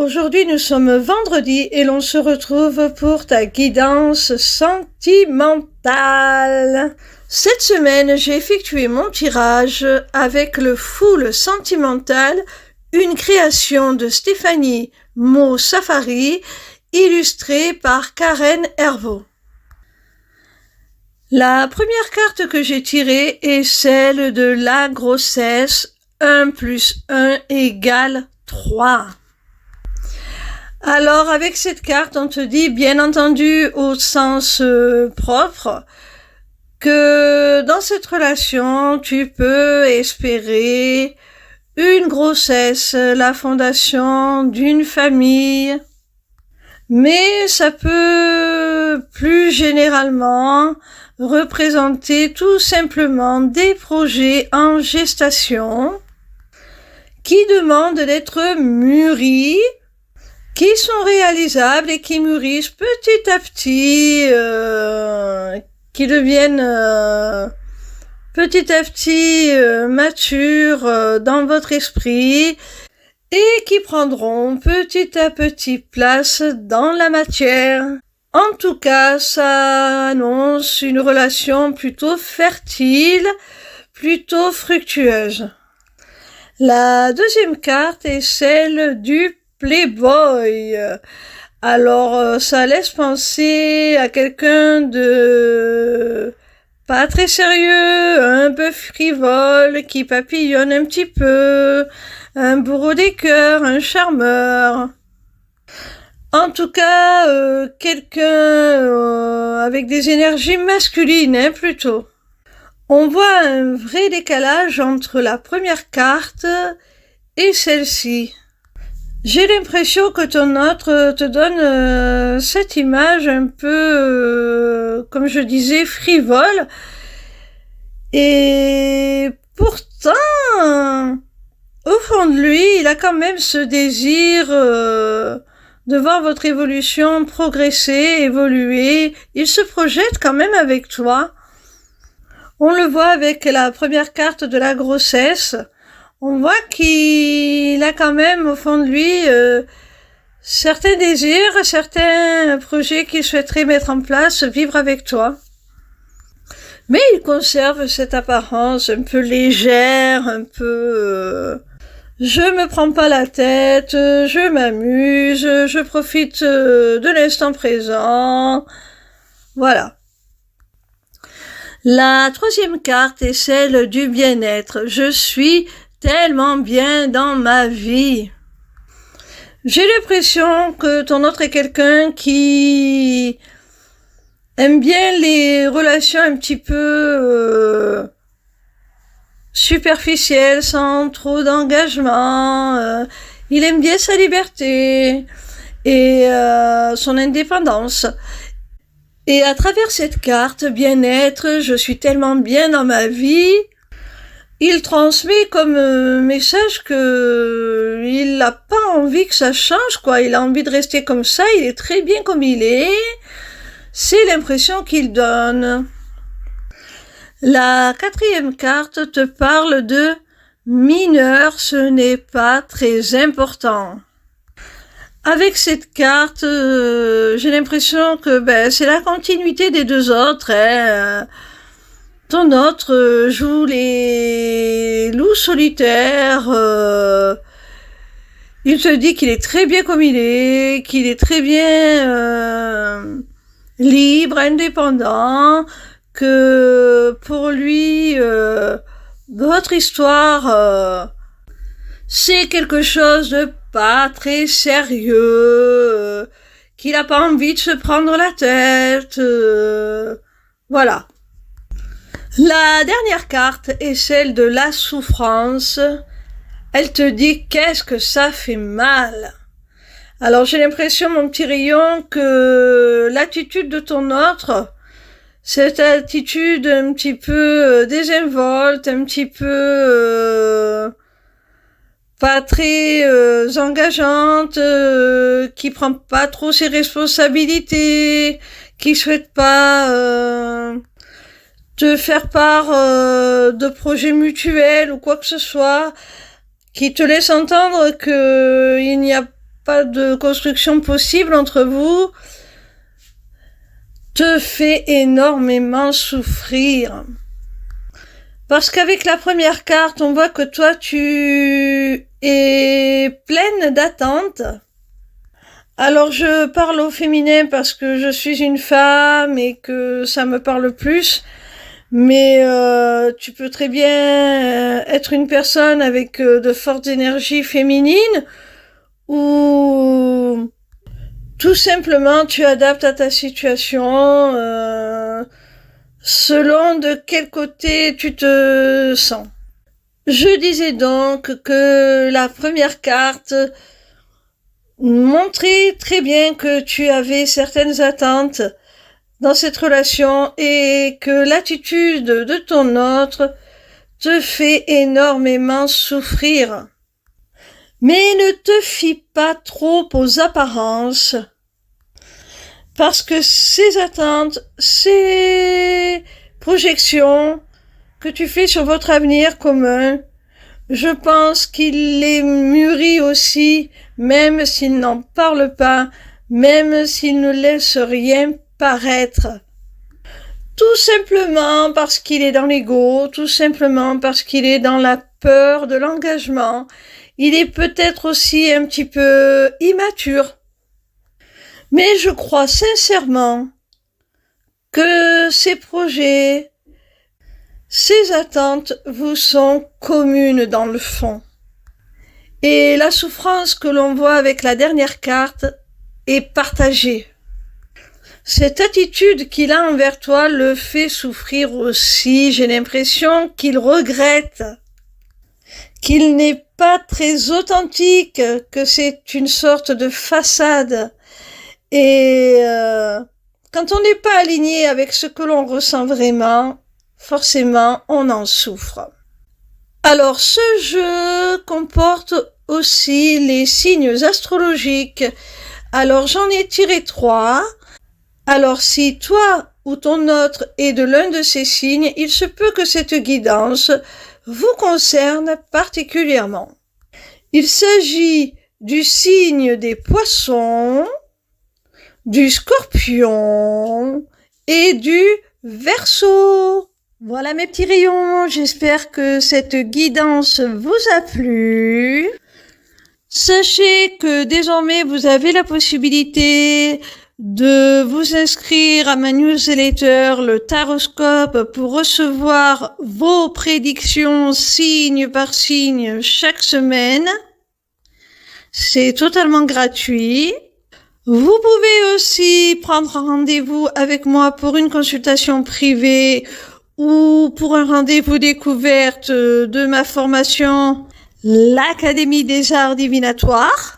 Aujourd'hui nous sommes vendredi et l'on se retrouve pour ta guidance sentimentale. Cette semaine, j'ai effectué mon tirage avec le full sentimental, une création de Stéphanie Mo Safari, illustrée par Karen Hervaux. La première carte que j'ai tirée est celle de la grossesse 1 plus 1 égale 3. Alors, avec cette carte, on te dit, bien entendu, au sens propre, que dans cette relation, tu peux espérer une grossesse, la fondation d'une famille, mais ça peut plus généralement représenter tout simplement des projets en gestation qui demandent d'être mûris, qui sont réalisables et qui mûrissent petit à petit, qui deviennent petit à petit matures dans votre esprit et qui prendront petit à petit place dans la matière. En tout cas, ça annonce une relation plutôt fertile, plutôt fructueuse. La deuxième carte est celle du Playboy. Alors, ça laisse penser à quelqu'un de pas très sérieux, un peu frivole, qui papillonne un petit peu, un bourreau des cœurs, un charmeur. En tout cas, quelqu'un avec des énergies masculines, plutôt. On voit un vrai décalage entre la première carte et celle-ci. J'ai l'impression que ton autre te donne cette image un peu, comme je disais, frivole. Et pourtant, au fond de lui, il a quand même ce désir de voir votre évolution progresser, évoluer. Il se projette quand même avec toi. On le voit avec la première carte de la grossesse. On voit qu'il a quand même au fond de lui certains désirs, certains projets qu'il souhaiterait mettre en place, vivre avec toi. Mais il conserve cette apparence un peu légère, un peu je me prends pas la tête, je m'amuse, je profite de l'instant présent. Voilà. La troisième carte est celle du bien-être. Je suis tellement bien dans ma vie. J'ai l'impression que ton autre est quelqu'un qui aime bien les relations un petit peu superficielles, sans trop d'engagement. Il aime bien sa liberté et son indépendance. Et à travers cette carte bien-être, je suis tellement bien dans ma vie, il transmet comme message que il n'a pas envie que ça change, quoi. Il a envie de rester comme ça, il est très bien comme il est. C'est l'impression qu'il donne. La quatrième carte te parle de mineur, ce n'est pas très important. Avec cette carte, j'ai l'impression que c'est la continuité des deux autres. Ton autre joue les loups solitaires. Il te dit qu'il est très bien comme il est, qu'il est très bien libre, indépendant, que pour lui, votre histoire, c'est quelque chose de pas très sérieux, qu'il n'a pas envie de se prendre la tête, voilà. La dernière carte est celle de la souffrance. Elle te dit qu'est-ce que ça fait mal. Alors j'ai l'impression, mon petit rayon, que l'attitude de ton autre, cette attitude un petit peu désinvolte, un petit peu pas très engageante, qui prend pas trop ses responsabilités, qui souhaite pas te faire part de projets mutuels ou quoi que ce soit, qui te laisse entendre que il n'y a pas de construction possible entre vous, te fait énormément souffrir. Parce qu'avec la première carte, on voit que toi, tu es pleine d'attentes. Alors, je parle au féminin parce que je suis une femme et que ça me parle plus. Mais tu peux très bien être une personne avec de fortes énergies féminines ou tout simplement tu adaptes à ta situation selon de quel côté tu te sens. Je disais donc que la première carte montrait très bien que tu avais certaines attentes dans cette relation et que l'attitude de ton autre te fait énormément souffrir. Mais ne te fie pas trop aux apparences parce que ces attentes, ces projections que tu fais sur votre avenir commun, je pense qu'il les mûrit aussi, même s'il n'en parle pas, même s'il ne laisse rien paraître. Tout simplement parce qu'il est dans l'ego, tout simplement parce qu'il est dans la peur de l'engagement. Il est peut-être aussi un petit peu immature. Mais je crois sincèrement que ces projets, ces attentes vous sont communes dans le fond. Et la souffrance que l'on voit avec la dernière carte est partagée. Cette attitude qu'il a envers toi le fait souffrir aussi. J'ai l'impression qu'il regrette, qu'il n'est pas très authentique, que c'est une sorte de façade. Et quand on n'est pas aligné avec ce que l'on ressent vraiment, forcément, on en souffre. Alors, ce jeu comporte aussi les signes astrologiques. Alors, j'en ai tiré 3. Alors, si toi ou ton autre est de l'un de ces signes, il se peut que cette guidance vous concerne particulièrement. Il s'agit du signe des poissons, du scorpion et du Verseau. Voilà mes petits rayons, j'espère que cette guidance vous a plu. Sachez que désormais vous avez la possibilité de vous inscrire à ma newsletter, le Taroscope, pour recevoir vos prédictions signe par signe chaque semaine. C'est totalement gratuit. Vous pouvez aussi prendre rendez-vous avec moi pour une consultation privée ou pour un rendez-vous découverte de ma formation, l'Académie des Arts Divinatoires.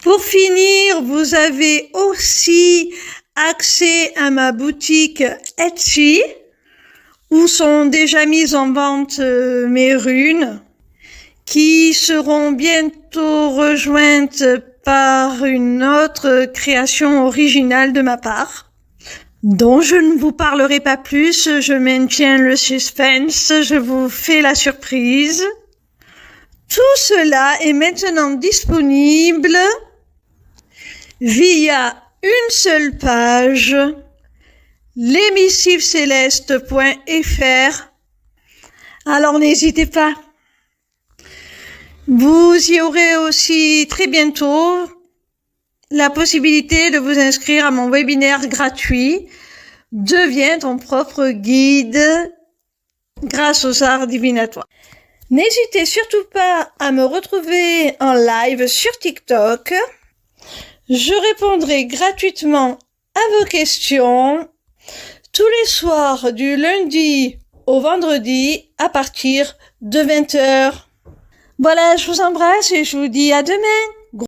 Pour finir, vous avez aussi accès à ma boutique Etsy, où sont déjà mises en vente mes runes, qui seront bientôt rejointes par une autre création originale de ma part, dont je ne vous parlerai pas plus, je maintiens le suspense, je vous fais la surprise. Tout cela est maintenant disponible via une seule page, l'émissivecéleste.fr. Alors n'hésitez pas. Vous y aurez aussi très bientôt la possibilité de vous inscrire à mon webinaire gratuit « Deviens ton propre guide grâce aux arts divinatoires ». N'hésitez surtout pas à me retrouver en live sur TikTok. Je répondrai gratuitement à vos questions tous les soirs du lundi au vendredi à partir de 20h. Voilà, je vous embrasse et je vous dis à demain.